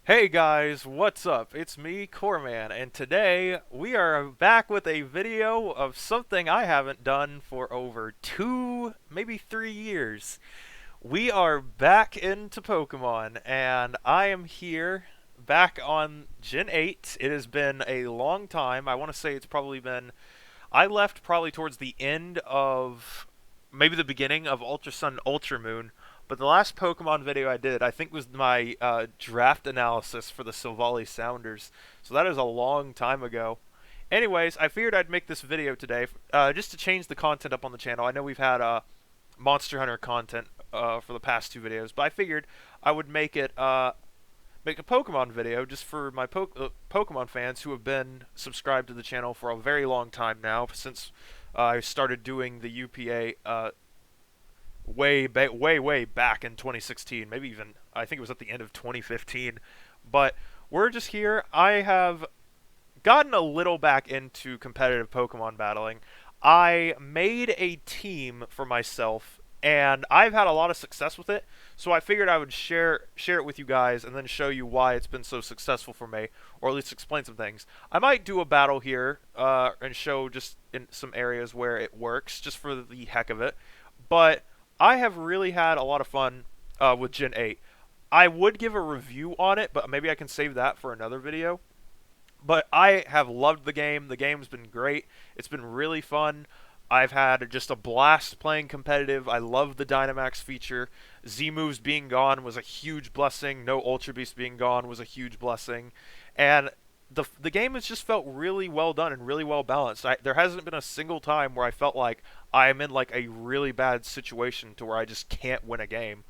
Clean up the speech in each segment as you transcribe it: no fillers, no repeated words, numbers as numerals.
Hey guys, what's up? It's me, Corman, and today we are back with a video of something I haven't done for over 2, maybe 3 years. We are back into Pokemon, and I am here back on Gen 8. It has been a long time. I want to say it's probably been. I left probably towards the end of. Maybe the beginning of Ultra Sun, Ultra Moon. But the last Pokemon video I did, I think, was my draft analysis for the Silvally Sounders. So that is a long time ago. Anyways, I figured I'd make this video today just to change the content up on the channel. I know we've had Monster Hunter content for the past two videos, but I figured I would make a Pokemon video just for my Pokemon fans who have been subscribed to the channel for a very long time now, since I started doing the UPA way back in 2016, maybe even I think it was at the end of 2015. But we're just here. I have gotten a little back into competitive Pokemon battling. I made a team for myself and I've had a lot of success with it. So I figured I would share it with you guys and then show you why it's been so successful for me, or at least explain some things. I might do a battle here and show just in some areas where it works, just for the heck of it. But I have really had a lot of fun with Gen 8. I would give a review on it, but maybe I can save that for another video. But I have loved the game. The game's been great. It's been really fun. I've had just a blast playing competitive. I love the Dynamax feature. Z-moves being gone was a huge blessing. No Ultra Beast being gone was a huge blessing. And the game has just felt really well done and really well balanced. There hasn't been a single time where I felt like I am in like a really bad situation to where I just can't win a game,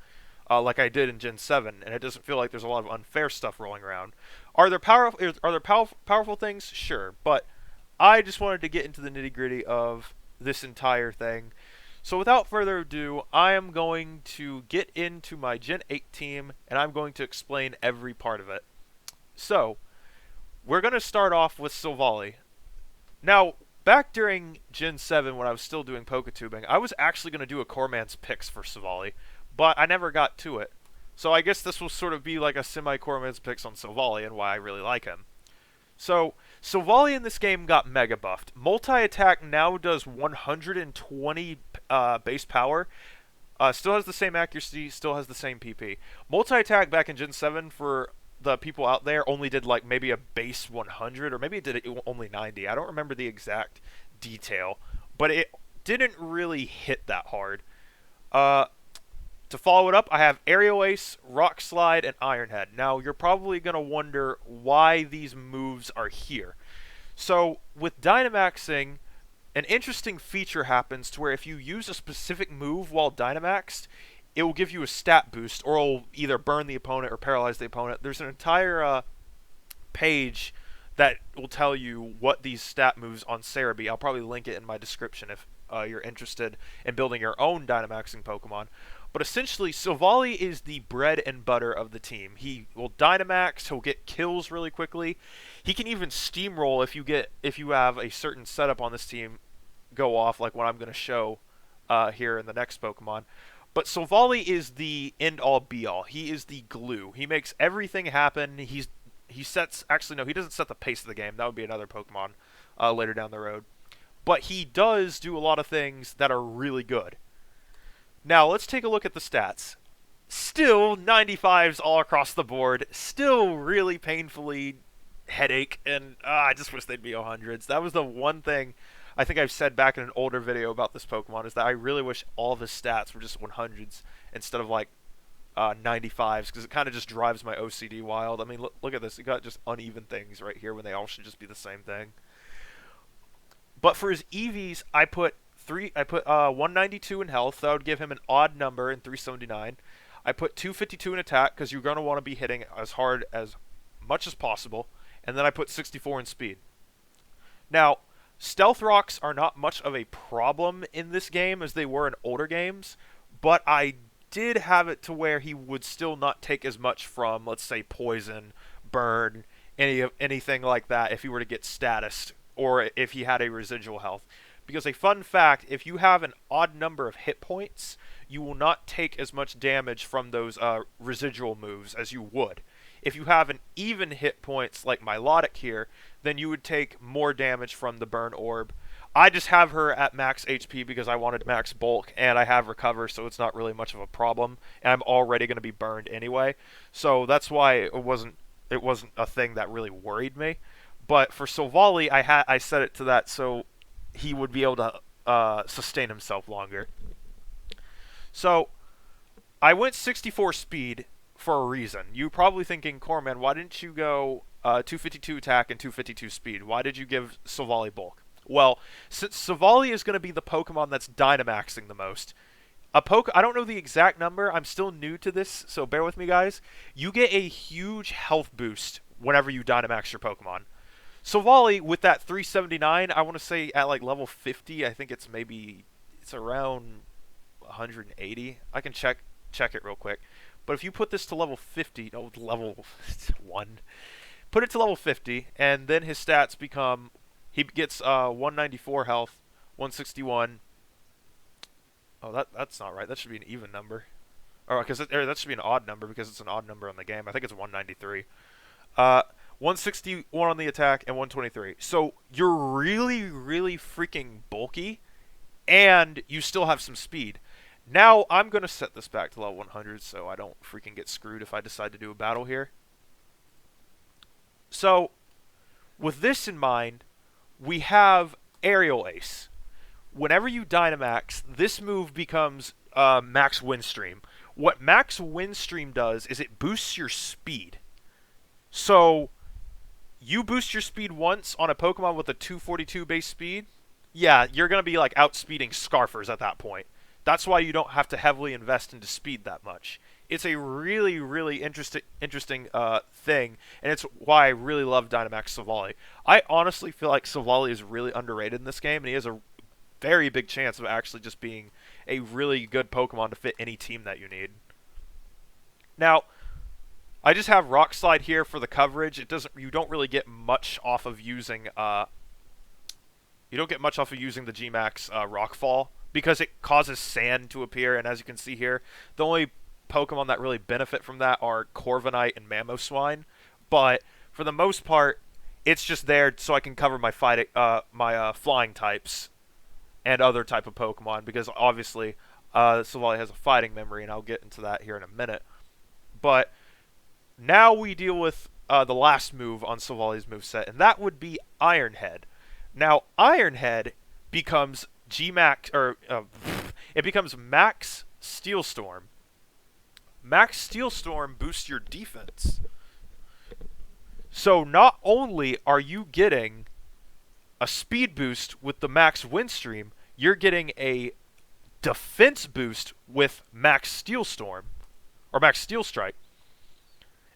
like I did in Gen 7, and it doesn't feel like there's a lot of unfair stuff rolling around. Are there powerful things? Sure, but I just wanted to get into the nitty gritty of this entire thing. So without further ado, I am going to get into my Gen 8 team, and I'm going to explain every part of it. So, we're going to start off with Silvally. Now, back during Gen 7 when I was still doing Poketubing, I was actually going to do a Corman's picks for Silvally, but I never got to it. So I guess this will sort of be like a semi-Corman's picks on Silvally and why I really like him. So, Silvally in this game got mega buffed. Multi-attack now does 120 base power. Still has the same accuracy, still has the same PP. Multi-attack back in Gen 7 for the people out there only did like maybe a base 100, or maybe it did only 90. I don't remember the exact detail, but it didn't really hit that hard. Uh, to follow it up, I have Aerial Ace, Rock Slide, and Iron Head. Now, you're probably going to wonder why these moves are here. So, with Dynamaxing, an interesting feature happens to where if you use a specific move while Dynamaxed, it will give you a stat boost, or it'll either burn the opponent or paralyze the opponent. There's an entire page that will tell you what these stat moves on Cerebi. I'll probably link it in my description if you're interested in building your own Dynamaxing Pokemon. But essentially, Silvally is the bread and butter of the team. He will Dynamax, he'll get kills really quickly. He can even steamroll if you have a certain setup on this team go off, like what I'm going to show here in the next Pokemon. But Silvally is the end-all be-all. He is the glue. He makes everything happen. He doesn't set the pace of the game. That would be another Pokemon later down the road. But he does do a lot of things that are really good. Now, let's take a look at the stats. Still 95s all across the board. Still really painfully headache, and I just wish they'd be 100s. That was the one thing I think I've said back in an older video about this Pokemon, is that I really wish all of his stats were just 100s instead of like 95s, because it kind of just drives my OCD wild. I mean, look at this. You got just uneven things right here when they all should just be the same thing. But for his EVs, I put 192 in health. That would give him an odd number in 379. I put 252 in attack because you're going to want to be hitting as hard as much as possible. And then I put 64 in speed. Now, Stealth Rocks are not much of a problem in this game as they were in older games, but I did have it to where he would still not take as much from, let's say, Poison, Burn, anything like that if he were to get status, or if he had a residual health. Because a fun fact, if you have an odd number of hit points, you will not take as much damage from those residual moves as you would if you have an even hit points like Milotic here, then you would take more damage from the burn orb. I just have her at max HP because I wanted max bulk, and I have recover, so it's not really much of a problem, and I'm already going to be burned anyway. So that's why it wasn't a thing that really worried me. But for Silvally, I set it to that so he would be able to sustain himself longer. So I went 64 speed for a reason. You're probably thinking, Corman, why didn't you go 252 attack and 252 speed? Why did you give Silvally bulk? Well, since Silvally is going to be the Pokemon that's Dynamaxing the most, I don't know the exact number. I'm still new to this, so bear with me, guys. You get a huge health boost whenever you Dynamax your Pokemon. Silvally, with that 379, I want to say at like level 50, I think it's around 180. I can check it real quick. But if you put this to level 50, no, level 1, put it to level 50, and then his stats become, he gets 194 health, 161. Oh, that's not right. That should be an even number. Or that should be an odd number because it's an odd number on the game. I think it's 193. 161 on the attack and 123. So you're really, really freaking bulky, and you still have some speed. Now I'm going to set this back to level 100 so I don't freaking get screwed if I decide to do a battle here. So, with this in mind, we have Aerial Ace. Whenever you Dynamax, this move becomes Max Windstream. What Max Windstream does is it boosts your speed. So, you boost your speed once on a Pokemon with a 242 base speed, yeah, you're going to be like outspeeding Scarfers at that point. That's why you don't have to heavily invest into speed that much. It's a really, really interesting thing, and it's why I really love Dynamax Silvally. I honestly feel like Silvally is really underrated in this game, and he has a very big chance of actually just being a really good Pokemon to fit any team that you need. Now, I just have Rock Slide here for the coverage. You don't really get much off of using the G-Max Rockfall, because it causes sand to appear, and as you can see here, the only Pokemon that really benefit from that are Korver Night and Mamoswine, but for the most part, it's just there so I can cover my flying types and other type of Pokemon, because obviously Silvally has a fighting memory, and I'll get into that here in a minute. But now we deal with the last move on Silvally's moveset, and that would be Iron Head. Now, Iron Head becomes it becomes Max Steel Storm. Max Steel Storm boosts your defense. So not only are you getting a speed boost with the Max Windstream, you're getting a defense boost with Max Steel Storm, or Max Steel Strike.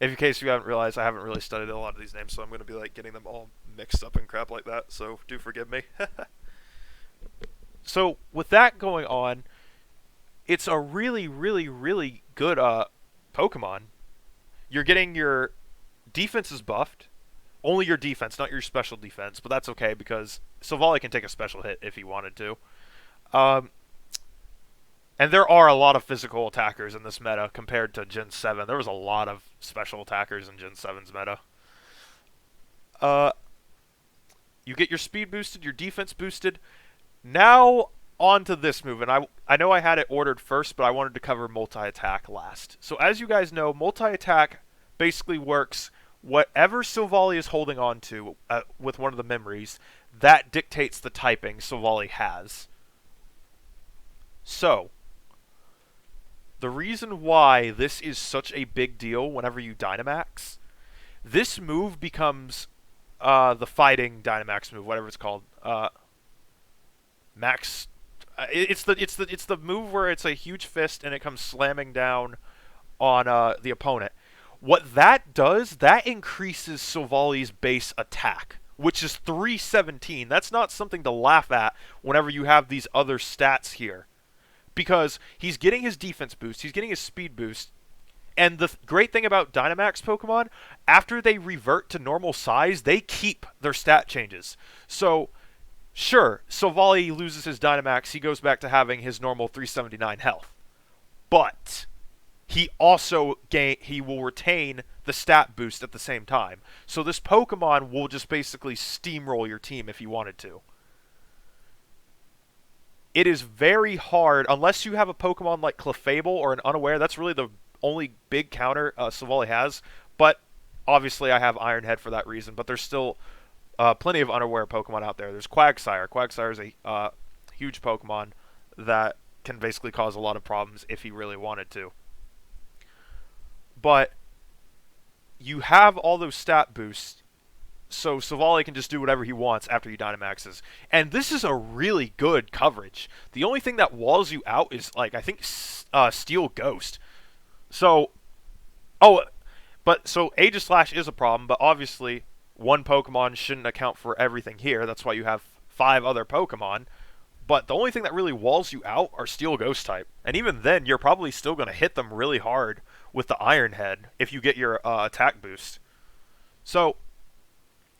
In case you haven't realized, I haven't really studied a lot of these names, so I'm going to be like getting them all mixed up and crap like that, so do forgive me. So, with that going on, it's a really, really, really good Pokemon. You're getting your defense is buffed. Only your defense, not your special defense, but that's okay because Silvally can take a special hit if he wanted to. And there are a lot of physical attackers in this meta compared to Gen 7. There was a lot of special attackers in Gen 7's meta. You get your speed boosted, your defense boosted. Now, on to this move, and I know I had it ordered first, but I wanted to cover multi-attack last. So as you guys know, multi-attack basically works, whatever Silvally is holding on to with one of the memories, that dictates the typing Silvally has. So, the reason why this is such a big deal whenever you Dynamax, this move becomes the fighting Dynamax move, whatever it's called. Max, it's the move where it's a huge fist and it comes slamming down on the opponent. What that does, that increases Silvally's base attack, which is 317. That's not something to laugh at whenever you have these other stats here, because he's getting his defense boost, he's getting his speed boost, and the great thing about Dynamax Pokemon, after they revert to normal size, they keep their stat changes. So, sure, Silvally loses his Dynamax, he goes back to having his normal 379 health. But he will retain the stat boost at the same time. So this Pokemon will just basically steamroll your team if he wanted to. It is very hard, unless you have a Pokemon like Clefable or an Unaware. That's really the only big counter Savali has. But obviously I have Iron Head for that reason. But there's still plenty of Unaware Pokemon out there. There's Quagsire. Quagsire is a huge Pokemon that can basically cause a lot of problems if he really wanted to. But you have all those stat boosts, so Savali can just do whatever he wants after he Dynamaxes. And this is a really good coverage. The only thing that walls you out is, like, I think Steel Ghost. So, so Aegislash is a problem, but obviously one Pokemon shouldn't account for everything here. That's why you have 5 other Pokemon. But the only thing that really walls you out are Steel Ghost type. And even then, you're probably still going to hit them really hard with the Iron Head if you get your attack boost. So,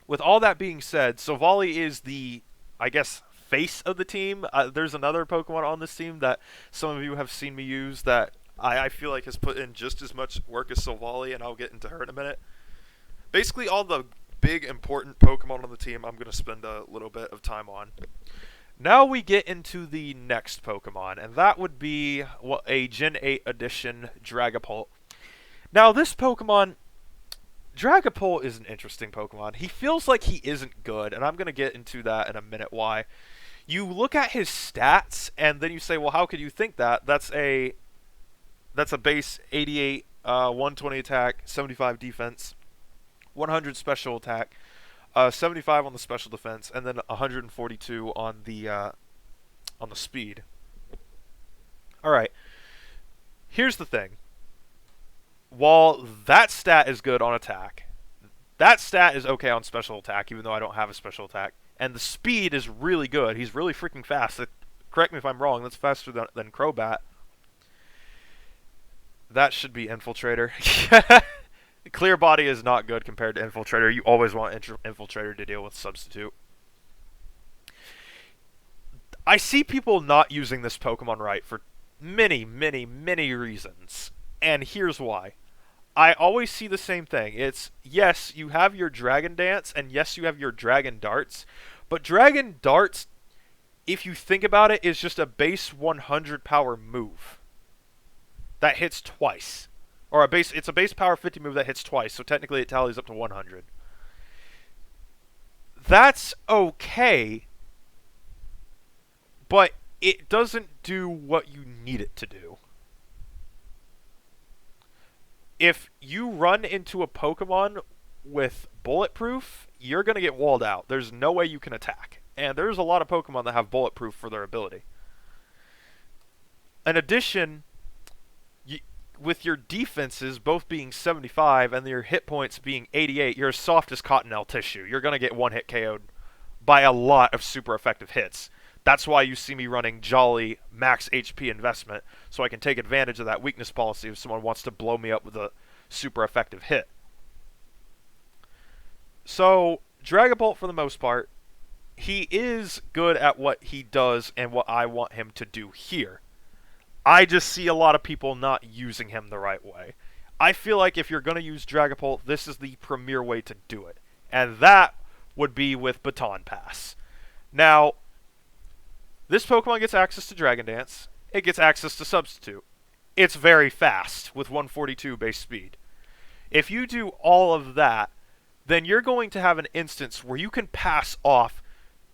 with all that being said, Savali is the, I guess, face of the team. There's another Pokemon on this team that some of you have seen me use that I feel like has put in just as much work as Savali, and I'll get into her in a minute. Basically, all the big, important Pokemon on the team I'm going to spend a little bit of time on. Now we get into the next Pokemon, and that would be a Gen 8 edition Dragapult. Now this Pokemon, Dragapult is an interesting Pokemon. He feels like he isn't good, and I'm going to get into that in a minute why. You look at his stats, and then you say, well, how could you think that? That's a base 88, 120 attack, 75 defense, 100 special attack, 75 on the special defense, and then 142 on the speed. All right. Here's the thing. While that stat is good on attack, that stat is okay on special attack, even though I don't have a special attack, and the speed is really good. He's really freaking fast. Correct me if I'm wrong. That's faster than Crobat. That should be Infiltrator. Clear Body is not good compared to Infiltrator. You always want Infiltrator to deal with Substitute. I see people not using this Pokemon right for many, many, many reasons. And here's why. I always see the same thing. It's, yes, you have your Dragon Dance, and yes, you have your Dragon Darts. But Dragon Darts, if you think about it, is just a base 100 power move that hits twice. Or it's a base power 50 move that hits twice, so technically it tallies up to 100. That's okay, but it doesn't do what you need it to do. If you run into a Pokemon with Bulletproof, you're going to get walled out. There's no way you can attack. And there's a lot of Pokemon that have Bulletproof for their ability. In addition, with your defenses both being 75 and your hit points being 88, you're as soft as cottonelle tissue. You're going to get one-hit KO'd by a lot of super effective hits. That's why you see me running Jolly max HP investment, so I can take advantage of that weakness policy if someone wants to blow me up with a super effective hit. So, Dragapult, for the most part, he is good at what he does and what I want him to do here. I just see a lot of people not using him the right way. I feel like if you're going to use Dragapult, this is the premier way to do it. And that would be with Baton Pass. Now, this Pokemon gets access to Dragon Dance. It gets access to Substitute. It's very fast with 142 base speed. If you do all of that, then you're going to have an instance where you can pass off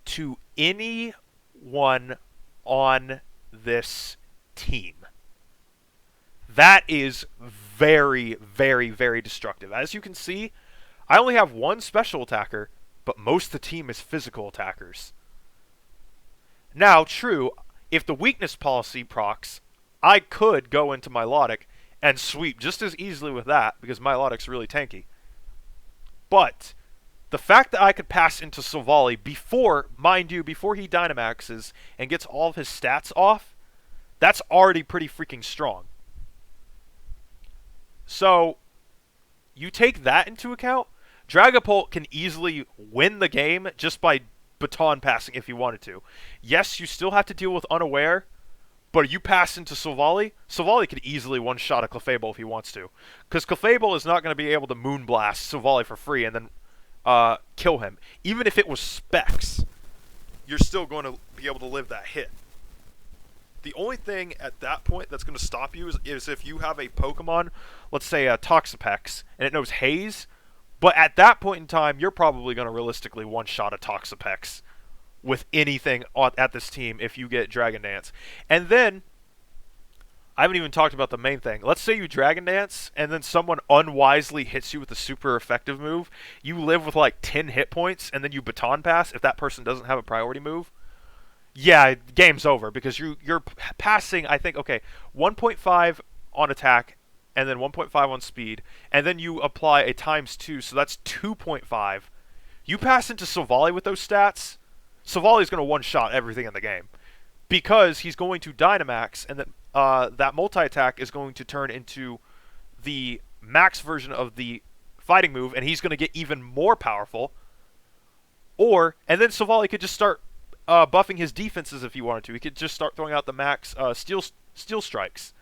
to anyone on this team. That is very, very, very destructive. As you can see, I only have one special attacker, but most of the team is physical attackers. Now, true, if the weakness policy procs, I could go into Milotic and sweep just as easily with that, because Milotic's really tanky. But the fact that I could pass into Savali before, mind you, before he Dynamaxes and gets all of his stats off, that's already pretty freaking strong. So, you take that into account, Dragapult can easily win the game just by baton passing if you wanted to. Yes, you still have to deal with Unaware, But you pass into Silvally, Silvally could easily one-shot a Clefable if he wants to. Because Clefable is not going to be able to Moonblast Silvally for free and then kill him. Even if it was Specs, you're still going to be able to live that hit. The only thing at that point that's going to stop you is if you have a Pokemon, let's say a Toxapex, and it knows Haze, but at that point in time, you're probably going to realistically one-shot a Toxapex with anything at this team if you get Dragon Dance. And then, I haven't even talked about the main thing. Let's say you Dragon Dance, and then someone unwisely hits you with a super effective move. You live with like 10 hit points, and then you Baton Pass if that person doesn't have a priority move. Yeah, game's over, because you're passing, I think, okay, 1.5 on attack, and then 1.5 on speed, and then you apply a ×2, so that's 2.5. You pass into Silvally with those stats, Silvally's going to one-shot everything in the game, because he's going to Dynamax, and then that multi-attack is going to turn into the max version of the fighting move, and he's going to get even more powerful. And then Silvally could just start buffing his defenses if he wanted to. He could just start throwing out the max steel strikes.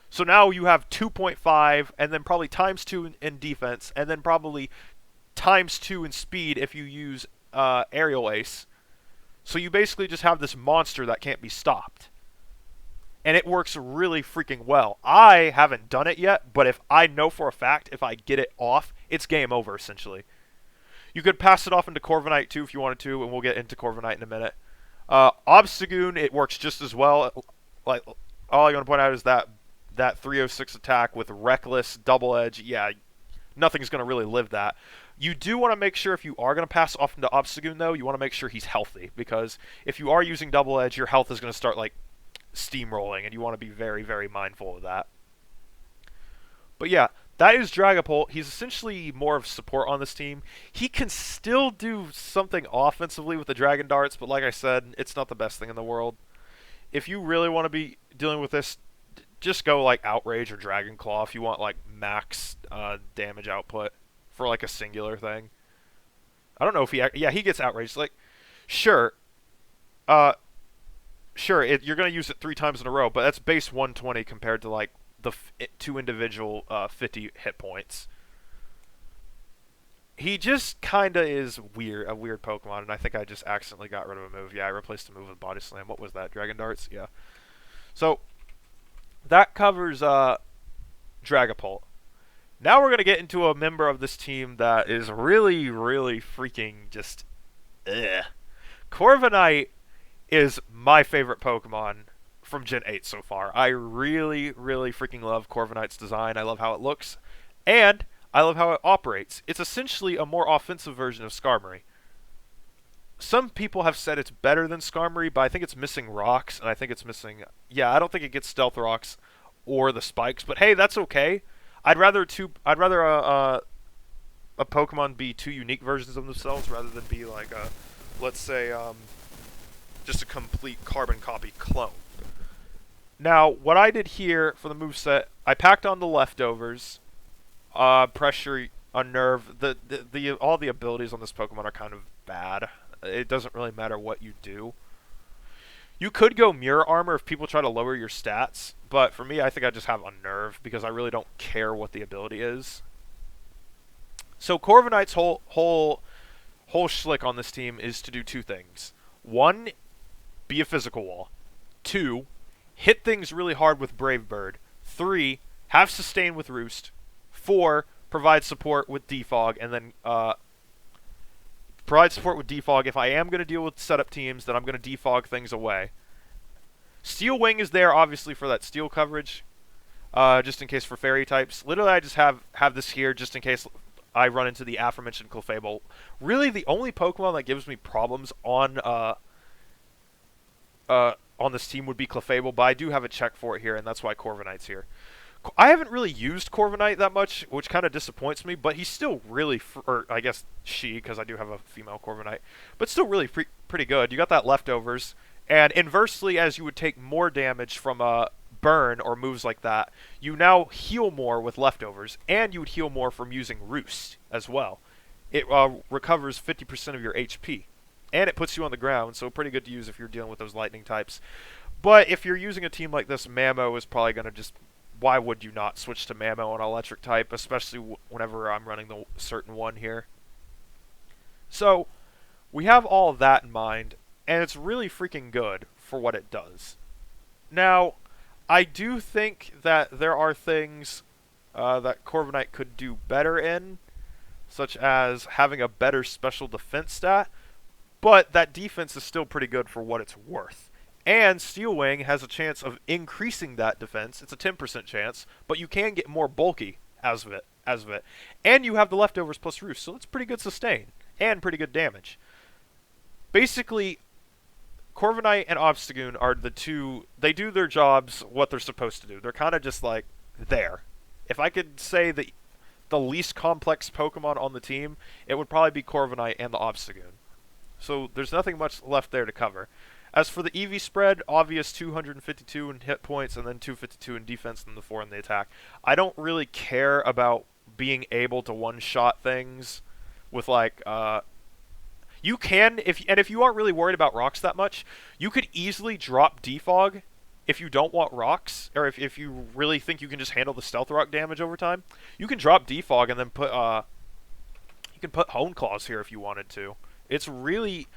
So now you have 2.5, and then probably ×2 in defense, and then probably ×2 in speed if you use Aerial Ace. So you basically just have this monster that can't be stopped. And it works really freaking well. I haven't done it yet, but if I know for a fact if I get it off, it's game over, essentially. You could pass it off into Korver Night too if you wanted to, and we'll get into Korver Night in a minute. Obstagoon, it works just as well. Like, all I'm going to point out is that 306 attack with Reckless, Double Edge, yeah, nothing's going to really live that. You do want to make sure if you are going to pass off into Obstagoon, though, you want to make sure he's healthy, because if you are using Double Edge, your health is going to start, like, steamrolling, and you want to be very, very mindful of that. But yeah, that is Dragapult. He's essentially more of support on this team. He can still do something offensively with the Dragon Darts, but like I said, it's not the best thing in the world. If you really want to be dealing with this, just go like Outrage or Dragon Claw if you want like max damage output for like a singular thing. I don't know if he gets Outrage. Like, sure, you're going to use it 3 times in a row, but that's base 120 compared to like the 2 individual 50 hit points. He just kind of is a weird Pokemon, and I think I just accidentally got rid of a move. Yeah, I replaced a move with Body Slam. What was that? Dragon Darts? Yeah. So, that covers Dragapult. Now we're going to get into a member of this team that is really, really freaking just... ugh. Korver Night is my favorite Pokemon from Gen 8 so far. I really, really freaking love Korver Knight's design. I love how it looks, and I love how it operates. It's essentially a more offensive version of Skarmory. Some people have said it's better than Skarmory, but I think it's missing rocks, and I think it's missing... yeah, I don't think it gets Stealth Rocks or the spikes, but hey, that's okay. I'd rather a Pokemon be 2 unique versions of themselves rather than be like a, let's say, just a complete carbon copy clone. Now, what I did here for the moveset, I packed on the leftovers, pressure, unnerve. All the abilities on this Pokemon are kind of bad. It doesn't really matter what you do. You could go Mirror Armor if people try to lower your stats, but for me, I think I just have Unnerve because I really don't care what the ability is. So Korver Knight's whole schlick on this team is to do 2 things. 1, be a physical wall. 2, hit things really hard with Brave Bird. 3, have sustain with Roost. 4, provide support with Defog, and then provide support with Defog. If I am going to deal with setup teams, then I'm going to Defog things away. Steel Wing is there, obviously, for that steel coverage, just in case for fairy types. Literally, I just have this here just in case I run into the aforementioned Clefable. Really, the only Pokemon that gives me problems on this team would be Clefable, but I do have a check for it here, and that's why Korver Knight's here. I haven't really used Korver Night that much, which kind of disappoints me, but he's still really, or I guess she, because I do have a female Korver Night, but still really pretty good. You got that leftovers, and inversely, as you would take more damage from a burn or moves like that, you now heal more with leftovers, and you would heal more from using Roost as well. It recovers 50% of your HP, and it puts you on the ground, so pretty good to use if you're dealing with those lightning types. But if you're using a team like this, Mamo is probably going to just... Why would you not switch to Mamo on electric type, especially whenever I'm running the certain one here? So, we have all of that in mind, and it's really freaking good for what it does. Now, I do think that there are things that Korver Night could do better in, such as having a better special defense stat, but that defense is still pretty good for what it's worth. And Steel Wing has a chance of increasing that defense. It's a 10% chance, but you can get more bulky as of it. And you have the leftovers plus roost, so it's pretty good sustain and pretty good damage. Basically, Korver Night and Obstagoon are the two... They do their jobs what they're supposed to do. They're kind of just like there. If I could say the least complex Pokemon on the team, it would probably be Korver Night and the Obstagoon. So there's nothing much left there to cover. As for the EV spread, obvious 252 in hit points and then 252 in defense and the 4 in the attack. I don't really care about being able to one-shot things with like... You can, if you aren't really worried about rocks that much, you could easily drop Defog if you don't want rocks, or if you really think you can just handle the Stealth Rock damage over time. You can drop Defog and then put, you can put Hone Claws here if you wanted to. It's really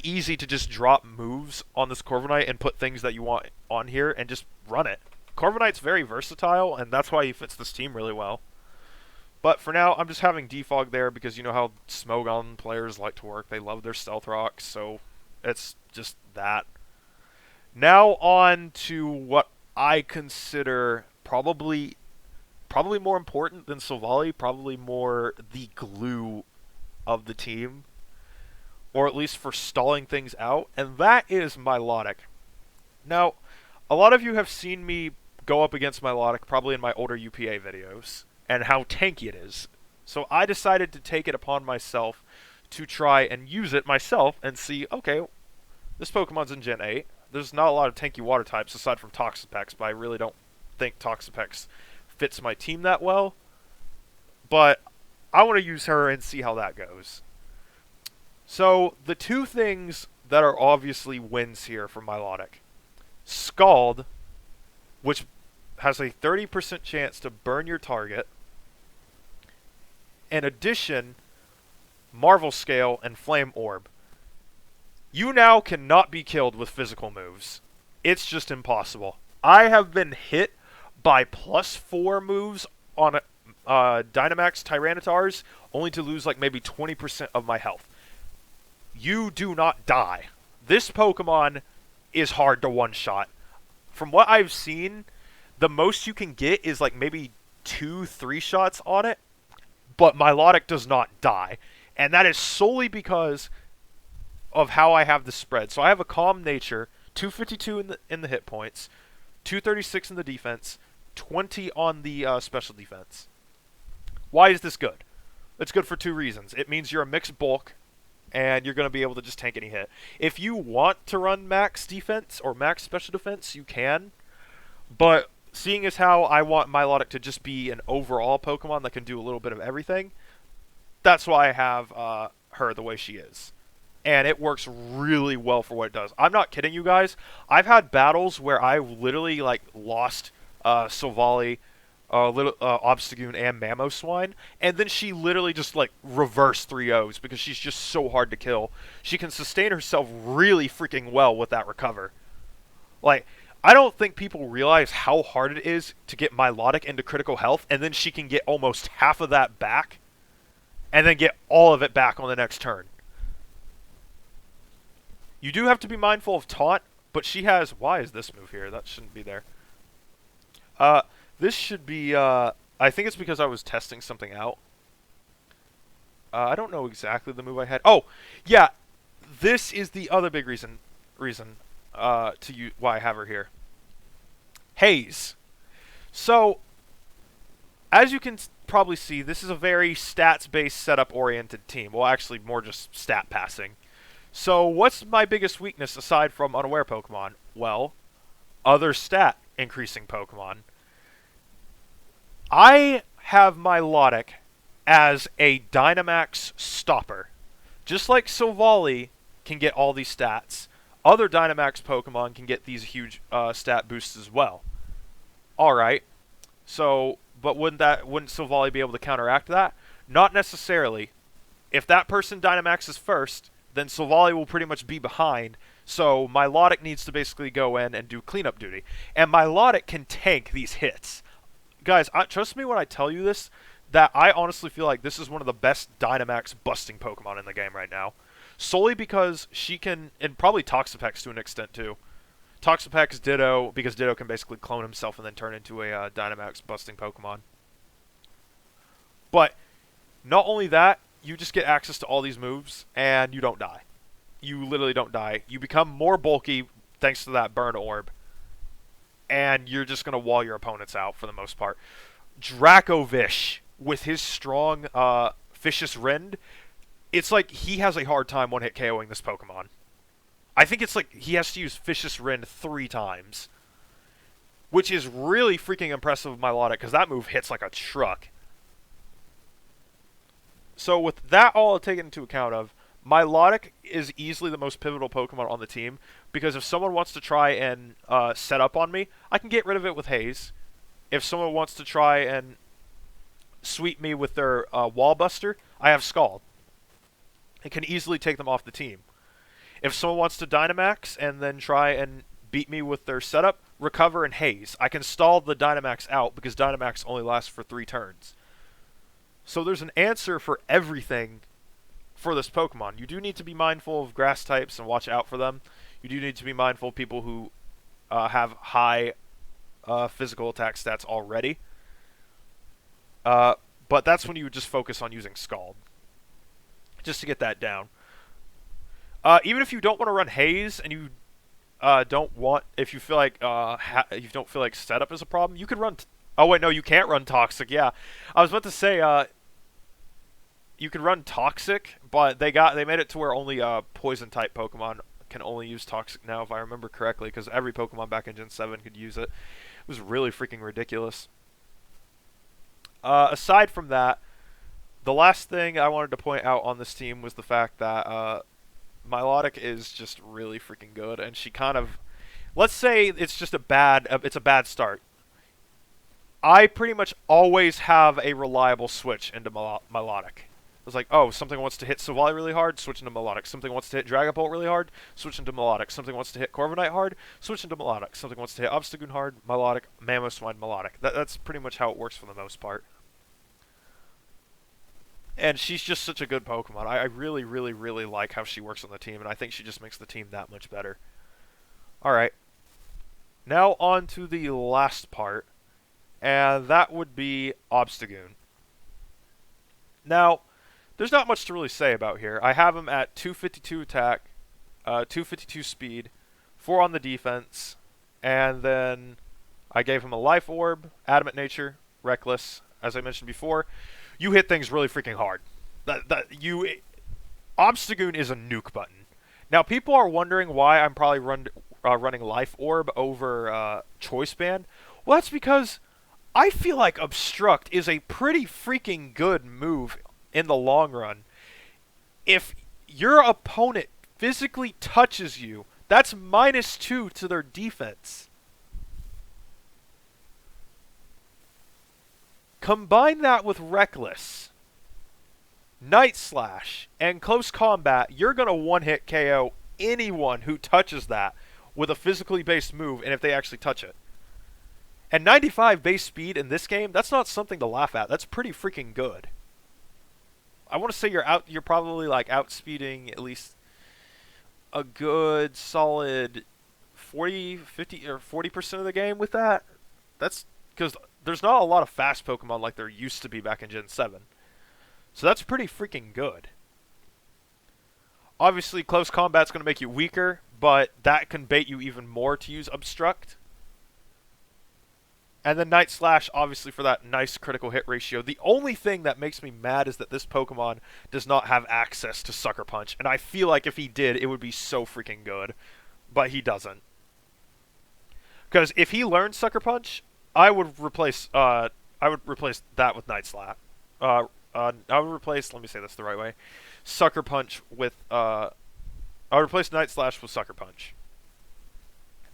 easy to just drop moves on this Korver Night and put things that you want on here and just run it. Korver Knight's very versatile, and that's why he fits this team really well. But for now, I'm just having Defog there because you know how Smogon players like to work. They love their Stealth Rocks, so it's just that. Now on to what I consider probably more important than Silvally, probably more the glue of the team, or at least for stalling things out, and that is Milotic. Now, a lot of you have seen me go up against Milotic probably in my older UPA videos, and how tanky it is. So I decided to take it upon myself to try and use it myself and see, okay, this Pokemon's in Gen 8. There's not a lot of tanky water types aside from Toxapex, but I really don't think Toxapex fits my team that well. But I want to use her and see how that goes. So the two things that are obviously wins here for Milotic. Scald, which has a 30% chance to burn your target. In addition, Marvel Scale and Flame Orb. You now cannot be killed with physical moves. It's just impossible. I have been hit by +4 moves on Dynamax Tyrannitars, only to lose like maybe 20% of my health. You do not die. This Pokemon is hard to one-shot. From what I've seen, the most you can get is like maybe 2-3 shots on it, but Milotic does not die. And that is solely because of how I have the spread. So I have a calm nature, 252 in the hit points, 236 in the defense, 20 on the special defense. Why is this good? It's good for two reasons. It means you're a mixed bulk, and you're going to be able to just tank any hit. If you want to run max defense or max special defense, you can. But seeing as how I want Milotic to just be an overall Pokemon that can do a little bit of everything, that's why I have her the way she is. And it works really well for what it does. I'm not kidding you guys. I've had battles where I literally like lost Silvally, Obstagoon, and Mamoswine, and then she literally just like reverse 3-0s because she's just so hard to kill. She can sustain herself really freaking well with that recover. Like, I don't think people realize how hard it is to get Milotic into critical health, and then she can get almost half of that back, and then get all of it back on the next turn. You do have to be mindful of Taunt, but she has... Why is this move here? That shouldn't be there. This should be... I think it's because I was testing something out. I don't know exactly the move I had. Oh, yeah. This is the other big reason why I have her here. Haze. So, as you can probably see, this is a very stats-based, setup-oriented team. Well, actually, more just stat passing. So, what's my biggest weakness aside from unaware Pokemon? Well, other stat increasing Pokemon. I have Milotic as a Dynamax stopper. Just like Silvally can get all these stats, other Dynamax Pokemon can get these huge stat boosts as well. Alright, so, but wouldn't Silvally be able to counteract that? Not necessarily. If that person Dynamaxes first, then Silvally will pretty much be behind, so Milotic needs to basically go in and do cleanup duty. And Milotic can tank these hits. Guys, trust me when I tell you this, that I honestly feel like this is one of the best Dynamax busting Pokemon in the game right now. Solely because she can, and probably Toxapex to an extent too. Toxapex, Ditto, because Ditto can basically clone himself and then turn into a Dynamax busting Pokemon. But, not only that, you just get access to all these moves, and you don't die. You literally don't die. You become more bulky thanks to that burn orb. And you're just going to wall your opponents out for the most part. Dracovish, with his strong Vicious Rend, it's like he has a hard time one-hit KOing this Pokemon. I think it's like he has to use Vicious Rend 3 times. Which is really freaking impressive with Milotic, because that move hits like a truck. So with that all taken into account of, Milotic is easily the most pivotal Pokemon on the team, because if someone wants to try and set up on me, I can get rid of it with Haze. If someone wants to try and sweep me with their Wall Buster, I have Scald. It can easily take them off the team. If someone wants to Dynamax and then try and beat me with their setup, Recover and Haze. I can stall the Dynamax out because Dynamax only lasts for 3 turns. So there's an answer for everything for this Pokemon. You do need to be mindful of grass types and watch out for them. You do need to be mindful of people who have high physical attack stats already. But that's when you would just focus on using Scald. Just to get that down. Even if you don't want to run Haze and you don't want, if you feel like you don't feel like setup is a problem, you could run. Oh wait, no, you can't run Toxic. Yeah, I was about to say you could run Toxic, but they made it to where only Poison type Pokemon can only use Toxic now, if I remember correctly, because every Pokemon back in Gen 7 could use it. It was really freaking ridiculous. Aside from that, the last thing I wanted to point out on this team was the fact that Milotic is just really freaking good, and she kind of, let's say it's just a bad start. I pretty much always have a reliable switch into Milotic. It's like, oh, something wants to hit Silvally really hard, switch into Milotic. Something wants to hit Dragapult really hard, switch into Milotic. Something wants to hit Korver Night hard, switch into Milotic. Something wants to hit Obstagoon hard, Milotic, Mamoswine, Milotic. That's pretty much how it works for the most part. And she's just such a good Pokemon. I really, really, really like how she works on the team, and I think she just makes the team that much better. Alright. Now on to the last part, and that would be Obstagoon. Now, there's not much to really say about here. I have him at 252 attack, 252 speed, 4 on the defense, and then I gave him a Life Orb, Adamant Nature, Reckless. As I mentioned before, you hit things really freaking hard. Obstagoon is a nuke button. Now, people are wondering why I'm probably running Life Orb over Choice Band. Well, that's because I feel like Obstruct is a pretty freaking good move in the long run. If your opponent physically touches you, that's -2 to their defense. Combine that with Reckless, Night Slash, and Close Combat, you're going to one-hit KO anyone who touches that with a physically based move, and if they actually touch it. And 95 base speed in this game, that's not something to laugh at. That's pretty freaking good. I want to say you're probably like outspeeding at least a good solid 40, 50, or 40% of the game with that. That's because there's not a lot of fast Pokemon like there used to be back in Gen 7. So that's pretty freaking good. Obviously, Close Combat's going to make you weaker, but that can bait you even more to use Obstruct. And then Night Slash, obviously, for that nice critical hit ratio. The only thing that makes me mad is that this Pokemon does not have access to Sucker Punch. And I feel like if he did, it would be so freaking good. But he doesn't. Because if he learned Sucker Punch, I would replace that with Night Slash. I would replace, let me say this the right way, Sucker Punch with I'll replace Night Slash with Sucker Punch.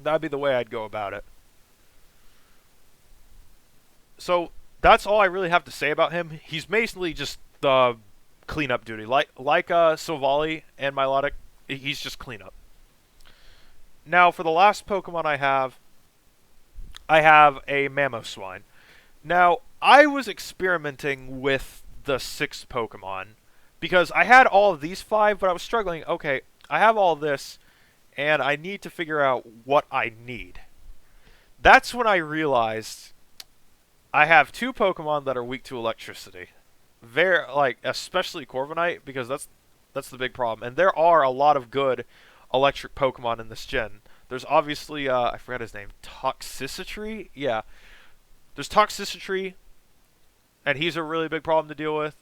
That'd be the way I'd go about it. So that's all I really have to say about him. He's basically just the cleanup duty, like Silvally and Milotic. He's just cleanup. Now for the last Pokemon I have a Mamoswine. Now I was experimenting with the 6 Pokemon because I had all of these 5, but I was struggling. Okay, I have all this, and I need to figure out what I need. That's when I realized I have 2 Pokemon that are weak to electricity. Especially Korver Night, because that's the big problem. And there are a lot of good electric Pokemon in this gen. There's obviously, I forgot his name, Toxicity? Yeah. There's Toxicity, and he's a really big problem to deal with.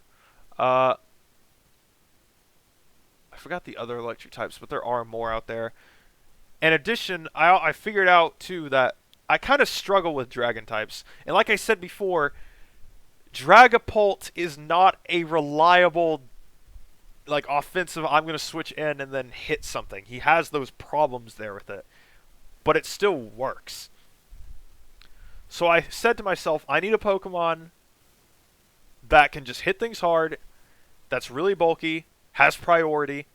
I forgot the other electric types, but there are more out there. In addition, I figured out, too, that I kind of struggle with dragon types. And like I said before, Dragapult is not a reliable, like, offensive, I'm going to switch in and then hit something. He has those problems there with it. But it still works. So I said to myself, I need a Pokemon that can just hit things hard, that's really bulky, has priority,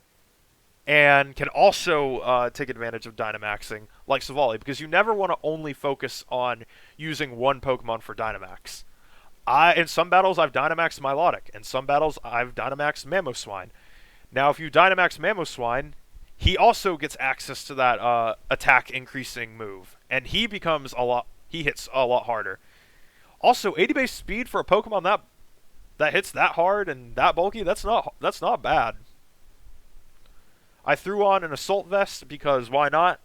and can also take advantage of Dynamaxing, like Silvally, because you never want to only focus on using one Pokemon for Dynamax. In some battles, I've Dynamaxed Milotic. In some battles, I've Dynamaxed Mamoswine. Now, if you Dynamax Mamoswine, he also gets access to that attack increasing move, and he hits a lot harder. Also, 80 base speed for a Pokemon that hits that hard and that bulky, that's not bad. I threw on an Assault Vest because why not?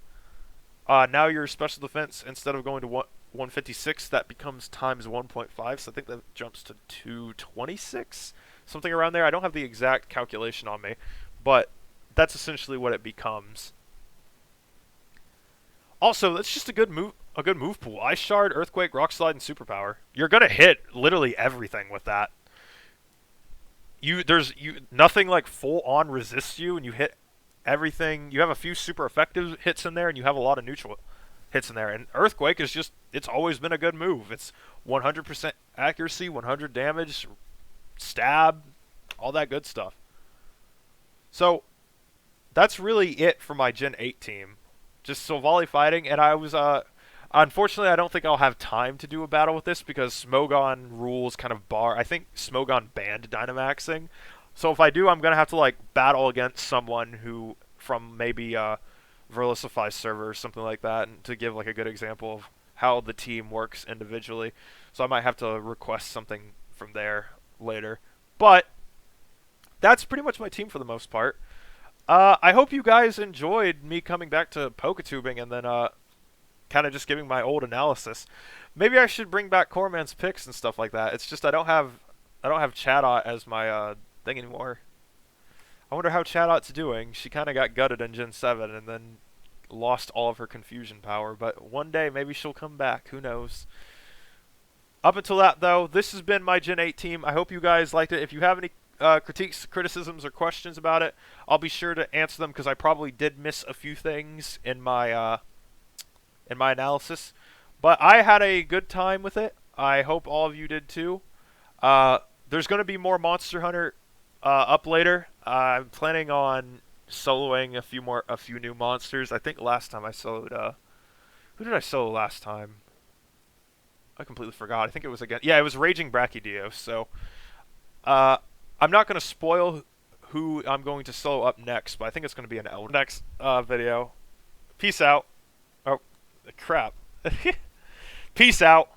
Now your special defense, instead of going to 156, that becomes times 1.5, so I think that jumps to 226? Something around there. I don't have the exact calculation on me, but that's essentially what it becomes. Also, that's just a good move pool. Ice Shard, Earthquake, Rock Slide, and Superpower. You're gonna hit literally everything with that. Nothing like full on resists you, and you hit everything. You have a few super effective hits in there, and you have a lot of neutral hits in there. And Earthquake is it's always been a good move. It's 100% accuracy, 100 damage, stab, all that good stuff. So that's really it for my Gen 8 team. Just Silvally fighting, and I was unfortunately, I don't think I'll have time to do a battle with this because Smogon rules kind of bar. I think Smogon banned Dynamaxing. So if I do, I'm going to have to like battle against someone who from maybe Verlicify server or something like that, and to give like a good example of how the team works individually. So I might have to request something from there later. But that's pretty much my team for the most part. I hope you guys enjoyed me coming back to Poketubing and then kind of just giving my old analysis. Maybe I should bring back Corman's picks and stuff like that. It's just I don't have Chatot as my thing anymore. I wonder how Chatot's doing. She kind of got gutted in Gen 7 and then lost all of her confusion power, but one day maybe she'll come back. Who knows? Up until that, though, this has been my Gen 8 team. I hope you guys liked it. If you have any critiques, criticisms, or questions about it, I'll be sure to answer them because I probably did miss a few things in my analysis. But I had a good time with it. I hope all of you did too. There's going to be more Monster Hunter up later. I'm planning on soloing a few new monsters. I think last time I soloed who did I solo last time? I completely forgot. I think it was it was Raging Brachydios. So I'm not going to spoil who I'm going to solo up next, but I think it's going to be an Elder next video. Peace out. Oh, crap. Peace out.